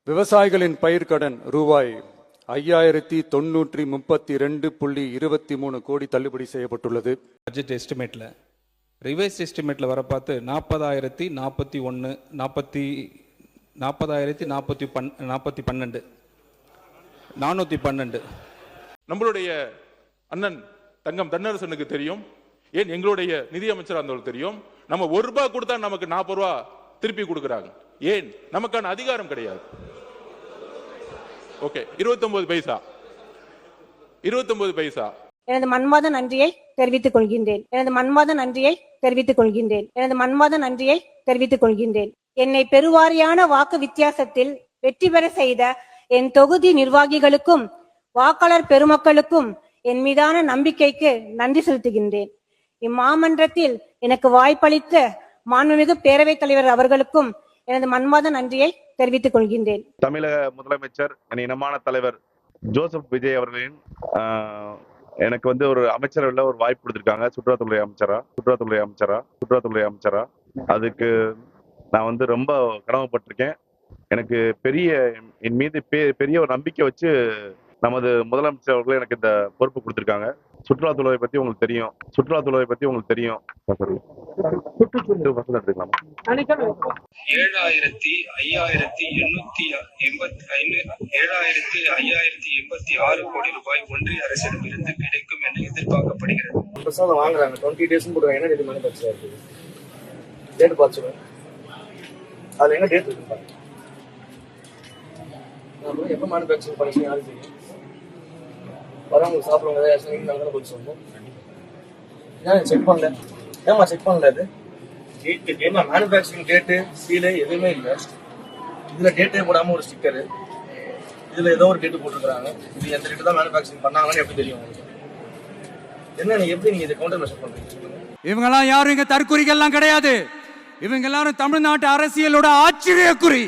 விவசாயிகளின் பயிர்க்கடன் ரூபாய் 5932.23 கோடி தள்ளுபடி செய்யப்பட்டுள்ளது. பட்ஜெட் எஸ்டிமேட்ல ரிவைஸ் எஸ்டிமேட்ல வர பார்த்து 40012 நம்மளுடைய அண்ணன் தங்கம் தன்னரசனுக்கு தெரியும், ஏன் எங்களுடைய நிதி அமைச்சர் இருந்தவங்களுக்கு தெரியும், நம்ம ₹1 கொடுத்தா நமக்கு ₹40 திருப்பி கொடுக்குறாங்க. ஏன்? நமக்கான அதிகாரம் கிடையாது. ஓகே, 29 பைசா. எனது மன்மாத நன்றியை தெரிவித்துக் கொள்கின்றேன். என்னை பெருவாரியான வாக்கு வித்தியாசத்தில் வெற்றி பெற செய்த என் தொகுதி நிர்வாகிகளுக்கும் வாக்காளர் பெருமக்களுக்கும் என் மீதான நம்பிக்கைக்கு நன்றி செலுத்துகின்றேன். இம்மாமன்றத்தில் எனக்கு வாய்ப்பளித்த மாண்புமிகு பேரவைத் தலைவர் அவர்களுக்கும் எனது மன்மாத நன்றியை தெரிவித்துக் கொள்கின்றேன். தமிழக முதலமைச்சர் என் இனமான தலைவர் ஜோசப் விஜய் அவர்களின் எனக்கு ஒரு அமைச்சரவையில் ஒரு வாய்ப்பு கொடுத்திருக்காங்க, சுற்றுலாத்துறை அமைச்சரா. அதுக்கு நான் ரொம்ப கடமைப்பட்டிருக்கேன். எனக்கு என் மீது பெரிய ஒரு நம்பிக்கை வச்சு நமது முதலமைச்சர் அவர்கள் எனக்கு இந்த பொறுப்பு கொடுத்திருக்காங்க. சுற்றுலாத்துறை பத்தி உங்களுக்கு தெரியும். 7,580 கோடி ரூபாய் ஒன்றிய அரசிடம் இருந்து கிடைக்கும் என எதிர்பார்க்கப்படுகிறது. வாங்குறாங்க 20 days போடுறாங்க. என்ன டேட் மேனுஃபேக்சர் இருக்கு? டேட் பார்த்துருவேன். அதுல என்ன டேட் இருக்கு பாருங்க. நம்ம எப்போ மேனுஃபேக்சர் பண்ணிச்சு யாரும் தெரியும். வரவங்க சாப்பிடுவாங்க ஏதாவது இருந்தாலும் போய் சொல்லணும். ஏன் செக் பண்ணல? ஏமா செக் பண்ணல? அது டேட் மேனுஃபேக்சரிங் டேட்டு சீலு எதுவுமே இல்லை. இதுல டேட்டே போடாம ஒரு ஸ்டிக்கரு, இதுல ஏதோ ஒரு டேட்டு போட்டுருக்காங்க. இது எந்த டேட்டு தான் மேனுஃபேக்சரிங் பண்ணாங்கன்னு எப்படி தெரியும் உங்களுக்கு? என்ன எப்படி நீங்க இதை கவுண்டர் மெஷர் பண்றீங்க? இவங்கெல்லாம் யாரும் இங்க தற்குறிகள்லாம் கிடையாது. இவங்க எல்லாரும் தமிழ்நாட்டு அரசியலோட ஆச்சரியக்குறி.